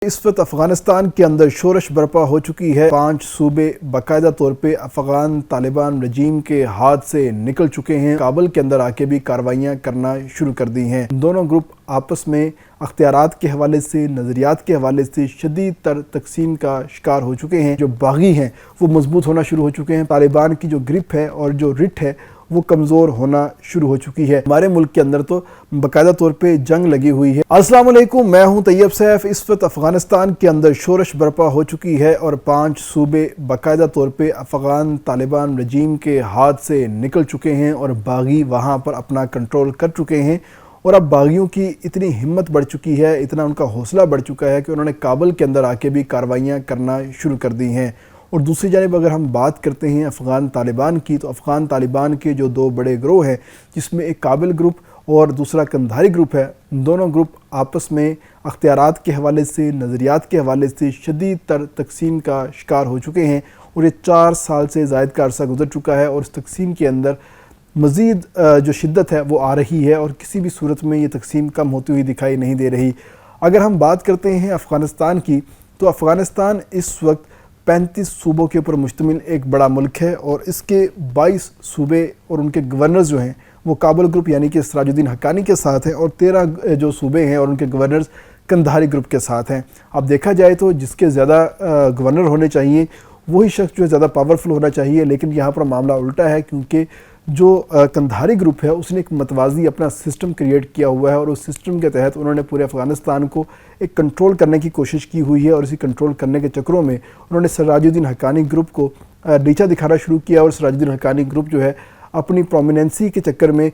اس وقت افغانستان کے اندر شورش برپا ہو چکی ہے۔ 5 صوبے باقاعدہ طور پہ افغان طالبان رجیم کے ہاتھ سے نکل چکے ہیں۔ کابل کے اندر آ کے بھی کارروائیاں کرنا شروع کر دی ہیں۔ دونوں گروپ آپس میں اختیارات کے حوالے سے، نظریات کے حوالے سے شدید تر تقسیم کا شکار ہو چکے ہیں۔ جو باغی ہیں وہ مضبوط ہونا شروع ہو چکے ہیں۔ طالبان کی جو گرپ ہے اور جو رٹ ہے وہ کمزور ہونا شروع ہو چکی ہے۔ ہمارے ملک کے اندر تو باقاعدہ طور پہ جنگ لگی ہوئی ہے۔ السلام علیکم، میں ہوں طیب سیف۔ اس وقت افغانستان کے اندر شورش برپا ہو چکی ہے اور 5 صوبے باقاعدہ طور پہ افغان طالبان رجیم کے ہاتھ سے نکل چکے ہیں اور باغی وہاں پر اپنا کنٹرول کر چکے ہیں۔ اور اب باغیوں کی اتنی ہمت بڑھ چکی ہے، اتنا ان کا حوصلہ بڑھ چکا ہے کہ انہوں نے کابل کے اندر آ کے بھی کارروائیاں کرنا شروع کر دی ہیں۔ اور دوسری جانب اگر ہم بات کرتے ہیں افغان طالبان کی، تو افغان طالبان کے جو 2 بڑے گروہ ہیں، جس میں ایک کابل گروپ اور دوسرا قندھاری گروپ ہے، دونوں گروپ آپس میں اختیارات کے حوالے سے، نظریات کے حوالے سے شدید تر تقسیم کا شکار ہو چکے ہیں۔ اور یہ 4 سال سے زائد کا عرصہ گزر چکا ہے اور اس تقسیم کے اندر مزید جو شدت ہے وہ آ رہی ہے اور کسی بھی صورت میں یہ تقسیم کم ہوتی ہوئی دکھائی نہیں دے رہی۔ اگر ہم بات کرتے ہیں افغانستان کی، تو افغانستان اس وقت 35 صوبوں کے اوپر مشتمل ایک بڑا ملک ہے اور اس کے 22 صوبے اور ان کے گورنرز جو ہیں وہ کابل گروپ یعنی کہ سراج الدین حقانی کے ساتھ ہیں، اور 13 جو صوبے ہیں اور ان کے گورنرز قندھاری گروپ کے ساتھ ہیں۔ اب دیکھا جائے تو جس کے زیادہ گورنر ہونے چاہیے وہی شخص جو ہے زیادہ پاورفل ہونا چاہیے، لیکن یہاں پر معاملہ الٹا ہے، کیونکہ جو قندھاری گروپ ہے اس نے ایک متوازی اپنا سسٹم کریٹ کیا ہوا ہے اور اس سسٹم کے تحت انہوں نے پورے افغانستان کو ایک کنٹرول کرنے کی کوشش کی ہوئی ہے، اور اسی کنٹرول کرنے کے چکروں میں انہوں نے سراج الدین حقانی گروپ کو نیچا دکھانا شروع کیا، اور سراج الدین حقانی گروپ جو ہے اپنی پرومیننسی کے چکر میں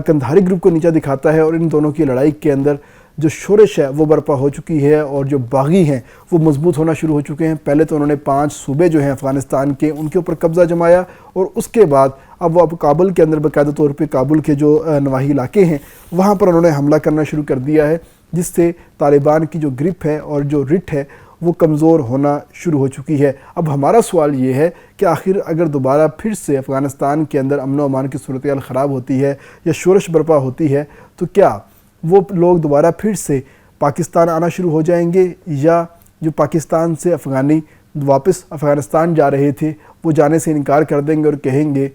قندھاری گروپ کو نیچا دکھاتا ہے، اور ان دونوں کی لڑائی کے اندر جو شورش ہے وہ برپا ہو چکی ہے اور جو باغی ہیں وہ مضبوط ہونا شروع ہو چکے ہیں۔ پہلے تو انہوں نے 5 صوبے جو ہیں افغانستان کے ان کے اوپر قبضہ جمایا، اور اس کے بعد اب وہ کابل کے اندر باقاعدہ طور پہ کابل کے جو نواحی علاقے ہیں وہاں پر انہوں نے حملہ کرنا شروع کر دیا ہے، جس سے طالبان کی جو گرپ ہے اور جو رٹ ہے وہ کمزور ہونا شروع ہو چکی ہے۔ اب ہمارا سوال یہ ہے کہ آخر اگر دوبارہ پھر سے افغانستان کے اندر امن و امان کی صورتحال خراب ہوتی ہے یا شورش برپا ہوتی ہے، تو کیا وہ لوگ دوبارہ پھر سے پاکستان آنا شروع ہو جائیں گے، یا جو پاکستان سے افغانی واپس افغانستان جا رہے تھے وہ جانے سے انکار کر دیں گے اور کہیں گے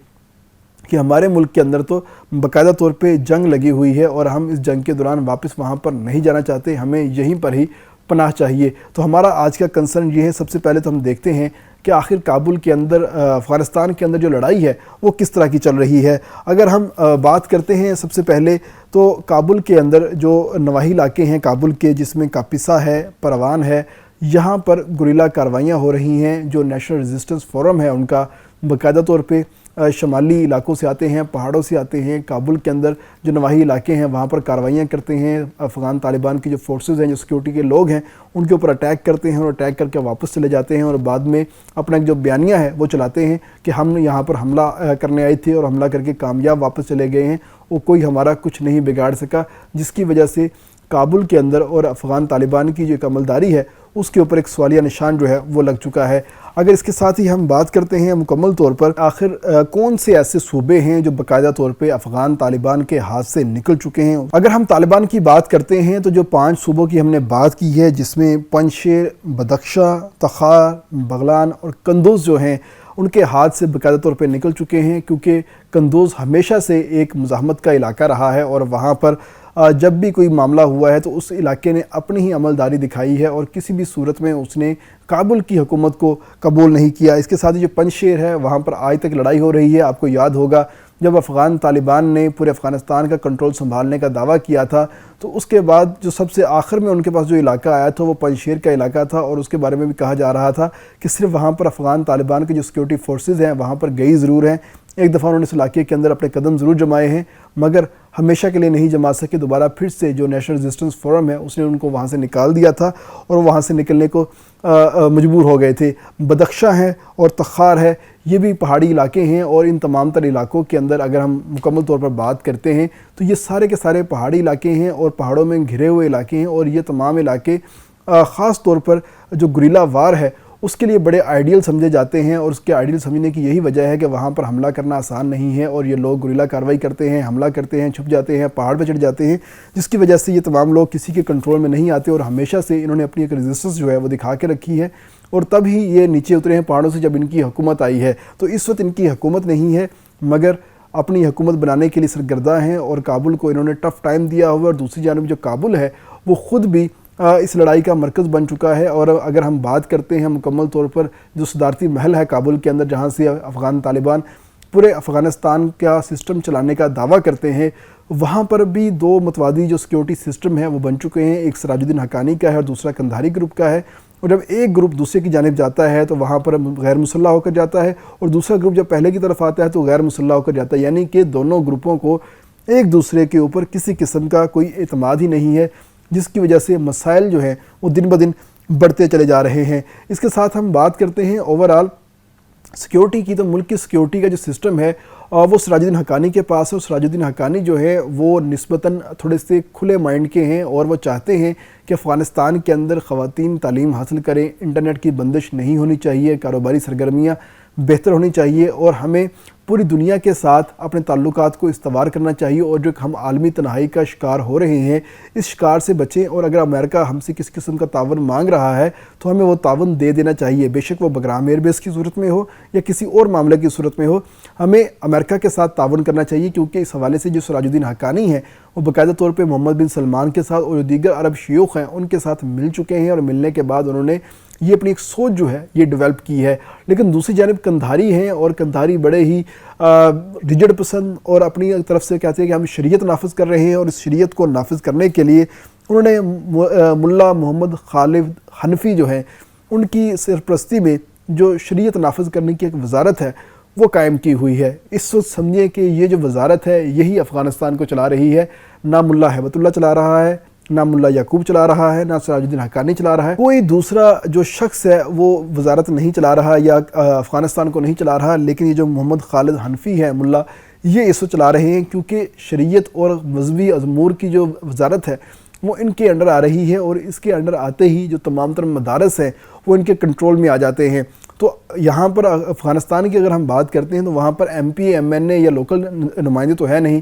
کہ ہمارے ملک کے اندر تو باقاعدہ طور پہ جنگ لگی ہوئی ہے اور ہم اس جنگ کے دوران واپس وہاں پر نہیں جانا چاہتے، ہمیں یہیں پر ہی پناہ چاہیے۔ تو ہمارا آج کا کنسرن یہ ہے، سب سے پہلے تو ہم دیکھتے ہیں کہ آخر کابل کے اندر افغانستان کے اندر جو لڑائی ہے وہ کس طرح کی چل رہی ہے۔ اگر ہم بات کرتے ہیں سب سے پہلے تو کابل کے اندر جو نواحی علاقے ہیں کابل کے، جس میں کاپیسا ہے، پروان ہے، یہاں پر گریلا کارروائیاں ہو رہی ہیں۔ جو نیشنل ریزسٹنس فورم ہے ان کا باقاعدہ طور پہ شمالی علاقوں سے آتے ہیں، پہاڑوں سے آتے ہیں، کابل کے اندر جو نواحی علاقے ہیں وہاں پر کارروائیاں کرتے ہیں۔ افغان طالبان کی جو فورسز ہیں، جو سیکیورٹی کے لوگ ہیں، ان کے اوپر اٹیک کرتے ہیں اور اٹیک کر کے واپس چلے جاتے ہیں، اور بعد میں اپنا ایک جو بیانیہ ہے وہ چلاتے ہیں کہ ہم یہاں پر حملہ کرنے آئے تھے اور حملہ کر کے کامیاب واپس چلے گئے ہیں، وہ کوئی ہمارا کچھ نہیں بگاڑ سکا، جس کی وجہ سے کابل کے اندر اور افغان طالبان کی جو ایک عملداری ہے اس کے اوپر ایک سوالیہ نشان جو ہے وہ لگ چکا ہے۔ اگر اس کے ساتھ ہی ہم بات کرتے ہیں مکمل طور پر آخر کون سے ایسے صوبے ہیں جو باقاعدہ طور پہ افغان طالبان کے ہاتھ سے نکل چکے ہیں، اگر ہم طالبان کی بات کرتے ہیں تو جو 5 صوبوں کی ہم نے بات کی ہے، جس میں پنجشیر، بدخشاں، تخار، بغلان اور قندوز جو ہیں ان کے ہاتھ سے باقاعدہ طور پہ نکل چکے ہیں، کیونکہ قندوز ہمیشہ سے ایک مزاحمت کا علاقہ رہا ہے، اور وہاں پر جب بھی کوئی معاملہ ہوا ہے تو اس علاقے نے اپنی ہی عملداری دکھائی ہے اور کسی بھی صورت میں اس نے کابل کی حکومت کو قبول نہیں کیا۔ اس کے ساتھ جو پنجشیر ہے وہاں پر آج تک لڑائی ہو رہی ہے۔ آپ کو یاد ہوگا جب افغان طالبان نے پورے افغانستان کا کنٹرول سنبھالنے کا دعویٰ کیا تھا تو اس کے بعد جو سب سے آخر میں ان کے پاس جو علاقہ آیا تھا وہ پنجشیر کا علاقہ تھا، اور اس کے بارے میں بھی کہا جا رہا تھا کہ صرف وہاں پر افغان طالبان کے جو سیکیورٹی فورسز ہیں وہاں پر گئی ضرور ہیں، ایک دفعہ انہوں نے اس علاقے کے اندر اپنے قدم ضرور جمائے ہیں، مگر ہمیشہ کے لیے نہیں جما سکے۔ دوبارہ پھر سے جو نیشنل ریزسٹنس فورم ہے اس نے ان کو وہاں سے نکال دیا تھا اور وہاں سے نکلنے کو مجبور ہو گئے تھے۔ بدخشاں ہے اور تخار ہے، یہ بھی پہاڑی علاقے ہیں، اور ان تمام تر علاقوں کے اندر اگر ہم مکمل طور پر بات کرتے ہیں تو یہ سارے کے سارے پہاڑی علاقے ہیں اور پہاڑوں میں گھرے ہوئے علاقے ہیں، اور یہ تمام علاقے خاص طور پر جو گریلا وار ہے اس کے لیے بڑے آئیڈیل سمجھے جاتے ہیں، اور اس کے آئیڈیل سمجھنے کی یہی وجہ ہے کہ وہاں پر حملہ کرنا آسان نہیں ہے، اور یہ لوگ گوریلا کارروائی کرتے ہیں، حملہ کرتے ہیں، چھپ جاتے ہیں، پہاڑ پہ چڑھ جاتے ہیں، جس کی وجہ سے یہ تمام لوگ کسی کے کنٹرول میں نہیں آتے، اور ہمیشہ سے انہوں نے اپنی ایک ریزسٹنس جو ہے وہ دکھا کے رکھی ہے، اور تب ہی یہ نیچے اترے ہیں پہاڑوں سے جب ان کی حکومت آئی ہے۔ تو اس وقت ان کی حکومت نہیں ہے، مگر اپنی حکومت بنانے کے لیے سرگرداں ہیں، اور کابل کو انہوں نے ٹف ٹائم دیا ہوا ہے، اور دوسری جانب جو کابل ہے وہ خود بھی اس لڑائی کا مرکز بن چکا ہے۔ اور اگر ہم بات کرتے ہیں مکمل طور پر جو صدارتی محل ہے کابل کے اندر، جہاں سے افغان طالبان پورے افغانستان کا سسٹم چلانے کا دعویٰ کرتے ہیں، وہاں پر بھی دو متوازی جو سیکیورٹی سسٹم ہیں وہ بن چکے ہیں، ایک سراج الدین حقانی کا ہے اور دوسرا قندھاری گروپ کا ہے، اور جب ایک گروپ دوسرے کی جانب جاتا ہے تو وہاں پر غیر مسلح ہو کر جاتا ہے، اور دوسرا گروپ جب پہلے کی طرف آتا ہے تو غیر مسلح ہو کر جاتا ہے، یعنی کہ دونوں گروپوں کو ایک دوسرے کے اوپر کسی قسم کا کوئی اعتماد ہی نہیں ہے، جس کی وجہ سے مسائل جو ہیں وہ دن بدن بڑھتے چلے جا رہے ہیں۔ اس کے ساتھ ہم بات کرتے ہیں اوورآل سیکیورٹی کی، تو ملک کی سیکیورٹی کا جو سسٹم ہے وہ سراج الدین حقانی کے پاس ہے، اور سراج الدین حقانی جو ہے وہ نسبتاً تھوڑے سے کھلے مائنڈ کے ہیں، اور وہ چاہتے ہیں کہ افغانستان کے اندر خواتین تعلیم حاصل کریں، انٹرنیٹ کی بندش نہیں ہونی چاہیے، کاروباری سرگرمیاں بہتر ہونی چاہیے، اور ہمیں پوری دنیا کے ساتھ اپنے تعلقات کو استوار کرنا چاہیے، اور جو ہم عالمی تنہائی کا شکار ہو رہے ہیں اس شکار سے بچیں، اور اگر امریکہ ہم سے کس قسم کا تعاون مانگ رہا ہے تو ہمیں وہ تعاون دے دینا چاہیے، بے شک وہ بگرام ایئر بیس کی صورت میں ہو یا کسی اور معاملے کی صورت میں ہو، ہمیں امریکہ کے ساتھ تعاون کرنا چاہیے، کیونکہ اس حوالے سے جو سراج الدین حقانی ہیں وہ باقاعدہ طور پہ محمد بن سلمان کے ساتھ اور جو دیگر عرب شیوخ ہیں ان کے ساتھ مل چکے ہیں، اور ملنے کے بعد انہوں نے یہ اپنی ایک سوچ جو ہے یہ ڈیولپ کی ہے۔ لیکن دوسری جانب قندھاری ہیں، اور قندھاری بڑے ہی رجڈ پسند اور اپنی طرف سے کہتے ہیں کہ ہم شریعت نافذ کر رہے ہیں، اور اس شریعت کو نافذ کرنے کے لیے انہوں نے ملا محمد خالد حنفی جو ہیں ان کی سرپرستی میں جو شریعت نافذ کرنے کی ایک وزارت ہے وہ قائم کی ہوئی ہے۔ اس وقت سمجھیں کہ یہ جو وزارت ہے یہی افغانستان کو چلا رہی ہے، نہ ملا ہیبت اللہ چلا رہا ہے، نہ ملا یعقوب چلا رہا ہے، نہ سراج الدین حقانی چلا رہا ہے، کوئی دوسرا جو شخص ہے وہ وزارت نہیں چلا رہا یا افغانستان کو نہیں چلا رہا، لیکن یہ جو محمد خالد حنفی ہے ملا، یہ اس کو چلا رہے ہیں، کیونکہ شریعت اور مذہبی امور کی جو وزارت ہے وہ ان کے انڈر آ رہی ہے، اور اس کے انڈر آتے ہی جو تمام تر مدارس ہیں وہ ان کے کنٹرول میں آ جاتے ہیں۔ تو یہاں پر افغانستان کی اگر ہم بات کرتے ہیں تو وہاں پر ایم پی ایم این اے یا لوکل نمائندے تو ہے نہیں،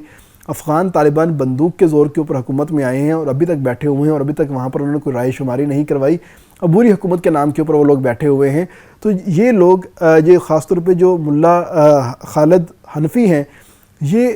افغان طالبان بندوق کے زور کے اوپر حکومت میں آئے ہیں، اور ابھی تک بیٹھے ہوئے ہیں، اور ابھی تک وہاں پر انہوں نے کوئی رائے شماری نہیں کروائی، عبوری حکومت کے نام کے اوپر وہ لوگ بیٹھے ہوئے ہیں۔ تو یہ لوگ یہ خاص طور پہ جو ملا خالد حنفی ہیں، یہ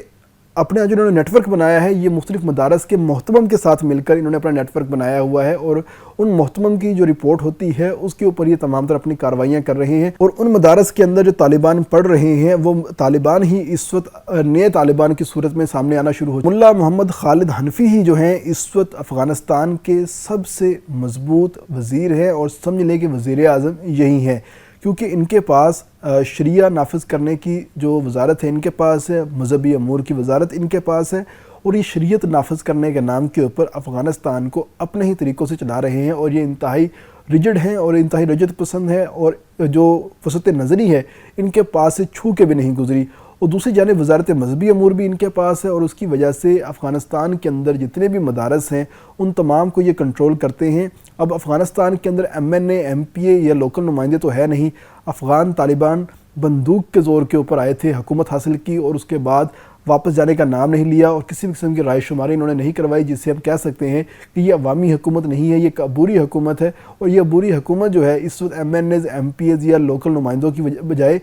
اپنا جو انہوں نے نیٹ ورک بنایا ہے، یہ مختلف مدارس کے محتمم کے ساتھ مل کر انہوں نے اپنا نیٹ ورک بنایا ہوا ہے، اور ان محتمم کی جو رپورٹ ہوتی ہے اس کے اوپر یہ تمام طرح اپنی کاروائیاں کر رہے ہیں، اور ان مدارس کے اندر جو طالبان پڑھ رہے ہیں وہ طالبان ہی اس وقت نئے طالبان کی صورت میں سامنے آنا شروع ہو۔ ملا محمد خالد حنفی ہی جو ہیں اس وقت افغانستان کے سب سے مضبوط وزیر ہیں، اور سمجھ لیں کہ وزیر اعظم یہی ہیں، کیونکہ ان کے پاس شریعہ نافذ کرنے کی جو وزارت ہے ان کے پاس ہے، مذہبی امور کی وزارت ان کے پاس ہے، اور یہ شریعت نافذ کرنے کے نام کے اوپر افغانستان کو اپنے ہی طریقوں سے چلا رہے ہیں، اور یہ انتہائی رجڈ ہیں اور انتہائی رجد پسند ہے، اور جو وسعت نظری ہے ان کے پاس سے چھو کے بھی نہیں گزری، اور دوسری جانب وزارت مذہبی امور بھی ان کے پاس ہے، اور اس کی وجہ سے افغانستان کے اندر جتنے بھی مدارس ہیں ان تمام کو یہ کنٹرول کرتے ہیں۔ اب افغانستان کے اندر ایم این اے، ایم پی اے یا لوکل نمائندے تو ہے نہیں، افغان طالبان بندوق کے زور کے اوپر آئے تھے، حکومت حاصل کی، اور اس کے بعد واپس جانے کا نام نہیں لیا، اور کسی بھی قسم کی رائے شماری انہوں نے نہیں کروائی، جس سے ہم کہہ سکتے ہیں کہ یہ عوامی حکومت نہیں ہے، یہ ایک عبوری حکومت ہے، اور یہ عبوری حکومت جو ہے اس وقت MNAs, MPs ایز یا لوکل نمائندوں کی بجائے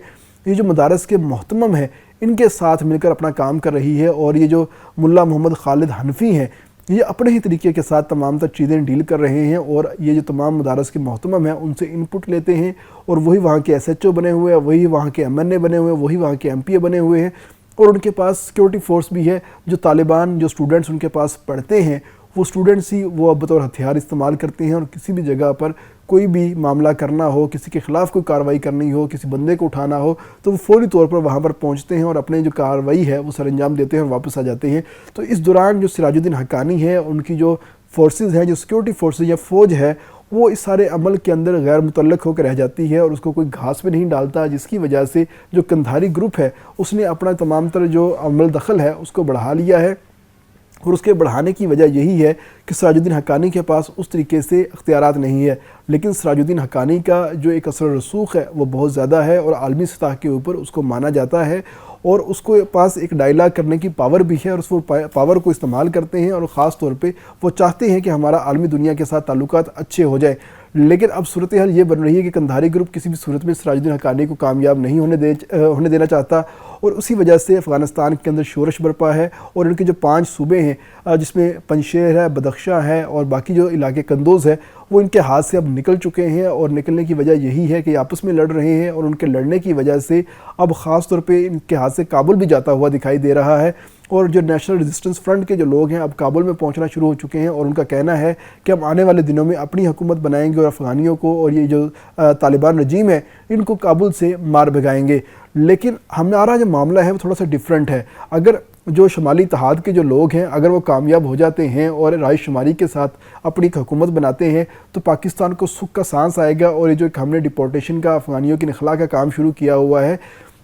یہ جو مدارس کے محتمم ہیں ان کے ساتھ مل کر اپنا کام کر رہی ہے، اور یہ جو ملا محمد خالد حنفی ہیں یہ اپنے ہی طریقے کے ساتھ تمام تر چیزیں ڈیل کر رہے ہیں، اور یہ جو تمام مدارس کے محتمم ہیں ان سے انپٹ لیتے ہیں، اور وہی وہاں کے ایس ایچ او بنے ہوئے ہیں، وہی وہاں کے ایم این اے بنے ہوئے ہیں، وہی وہاں کے ایم پی اے بنے ہوئے ہیں، اور ان کے پاس سیکیورٹی فورس بھی ہے، جو طالبان جو سٹوڈنٹس ان کے پاس پڑھتے ہیں وہ سٹوڈنٹس ہی وہ بطور ہتھیار استعمال کرتے ہیں، اور کسی بھی جگہ پر کوئی بھی معاملہ کرنا ہو، کسی کے خلاف کوئی کارروائی کرنی ہو، کسی بندے کو اٹھانا ہو تو وہ فوری طور پر وہاں پر پہنچتے ہیں اور اپنے جو کارروائی ہے وہ سر انجام دیتے ہیں اور واپس آ جاتے ہیں۔ تو اس دوران جو سراج الدین حقانی ہے، ان کی جو فورسز ہیں، جو سیکیورٹی فورسز یا فوج ہے، وہ اس سارے عمل کے اندر غیر متعلق ہو کر رہ جاتی ہے اور اس کو کوئی گھاس پہ نہیں ڈالتا، جس کی وجہ سے جو قندھاری گروپ ہے اس نے اپنا تمام تر جو عمل دخل ہے اس کو بڑھا لیا ہے، اور اس کے بڑھانے کی وجہ یہی ہے کہ سراج الدین حقانی کے پاس اس طریقے سے اختیارات نہیں ہے، لیکن سراج الدین حقانی کا جو ایک اثر و رسوخ ہے وہ بہت زیادہ ہے اور عالمی سطح کے اوپر اس کو مانا جاتا ہے، اور اس کو پاس ایک ڈائلاگ کرنے کی پاور بھی ہے، اور اس پاور کو استعمال کرتے ہیں، اور خاص طور پہ وہ چاہتے ہیں کہ ہمارا عالمی دنیا کے ساتھ تعلقات اچھے ہو جائیں۔ لیکن اب صورتحال یہ بن رہی ہے کہ قندھاری گروپ کسی بھی صورت میں سراج الدین حقانی کو کامیاب نہیں ہونے دینا چاہتا، اور اسی وجہ سے افغانستان کے اندر شورش برپا ہے، اور ان کے جو 5 صوبے ہیں جس میں پنجشیر ہے، بدخشاں ہے اور باقی جو علاقے قندوز ہے، وہ ان کے ہاتھ سے اب نکل چکے ہیں، اور نکلنے کی وجہ یہی ہے کہ یہ آپس میں لڑ رہے ہیں، اور ان کے لڑنے کی وجہ سے اب خاص طور پہ ان کے ہاتھ سے کابل بھی جاتا ہوا دکھائی دے رہا ہے، اور جو نیشنل ریزسٹنس فرنٹ کے جو لوگ ہیں اب کابل میں پہنچنا شروع ہو چکے ہیں، اور ان کا کہنا ہے کہ ہم آنے والے دنوں میں اپنی حکومت بنائیں گے اور افغانیوں کو اور یہ جو طالبان رجیم ہے ان کو کابل سے مار بھگائیں گے۔ لیکن ہمارا جو معاملہ ہے وہ تھوڑا سا ڈیفرنٹ ہے۔ اگر جو شمالی اتحاد کے جو لوگ ہیں اگر وہ کامیاب ہو جاتے ہیں اور رائے شماری کے ساتھ اپنی ایک حکومت بناتے ہیں تو پاکستان کو سکھ کا سانس آئے گا، اور یہ جو ہم نے ڈپورٹیشن کا افغانیوں کی انخلاء کا کام شروع کیا ہوا ہے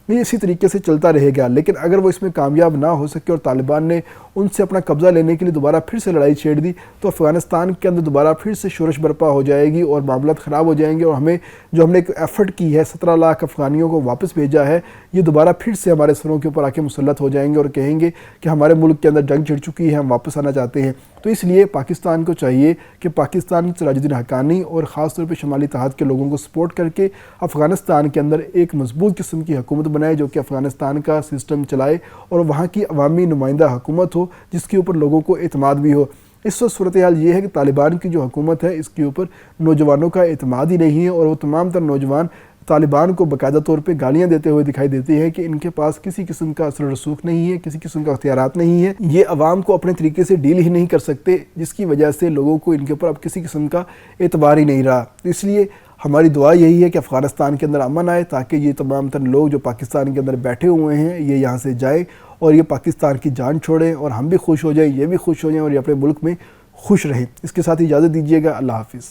یہ اسی طریقے سے چلتا رہے گا۔ لیکن اگر وہ اس میں کامیاب نہ ہو سکے اور طالبان نے ان سے اپنا قبضہ لینے کے لیے دوبارہ پھر سے لڑائی چھیڑ دی تو افغانستان کے اندر دوبارہ پھر سے شورش برپا ہو جائے گی اور معاملات خراب ہو جائیں گے، اور ہم نے ایک ایفرٹ کی ہے 17 لاکھ افغانیوں کو واپس بھیجا ہے، یہ دوبارہ پھر سے ہمارے سروں کے اوپر آ کے مسلط ہو جائیں گے اور کہیں گے کہ ہمارے ملک کے اندر جنگ چھڑ چکی ہے، ہم واپس آنا چاہتے ہیں۔ تو اس لیے پاکستان کو چاہیے کہ پاکستان سراج الدین حقانی اور خاص طور پہ شمالی اتحاد کے لوگوں کو سپورٹ کر کے افغانستان کے اندر ایک مضبوط قسم کی حکومت بنائے جو کہ افغانستان کا سسٹم چلائے اور وہاں کی عوامی نمائندہ حکومت ہو جس کے اوپر لوگوں کو اعتماد بھی ہو۔ اس وقت صورتحال یہ ہے کہ طالبان کی جو حکومت ہے اس کے اوپر نوجوانوں کا اعتماد ہی نہیں ہے، اور وہ تمام تر نوجوان طالبان کو باقاعدہ طور پہ گالیاں دیتے ہوئے دکھائی دیتے ہیں کہ ان کے پاس کسی قسم کا اثر و رسوخ نہیں ہے، کسی قسم کا اختیارات نہیں ہے، یہ عوام کو اپنے طریقے سے ڈیل ہی نہیں کر سکتے، جس کی وجہ سے لوگوں کو ان کے اوپر اب کسی قسم کا اعتبار ہی نہیں رہا۔ اس لیے ہماری دعا یہی ہے کہ افغانستان کے اندر امن آئے تاکہ یہ تمام تر لوگ جو پاکستان کے اندر بیٹھے ہوئے ہیں یہ یہاں سے جائیں اور یہ پاکستان کی جان چھوڑیں، اور ہم بھی خوش ہو جائیں، یہ بھی خوش ہو جائیں اور یہ اپنے ملک میں خوش رہیں۔ اس کے ساتھ اجازت دیجیے گا، اللہ حافظ۔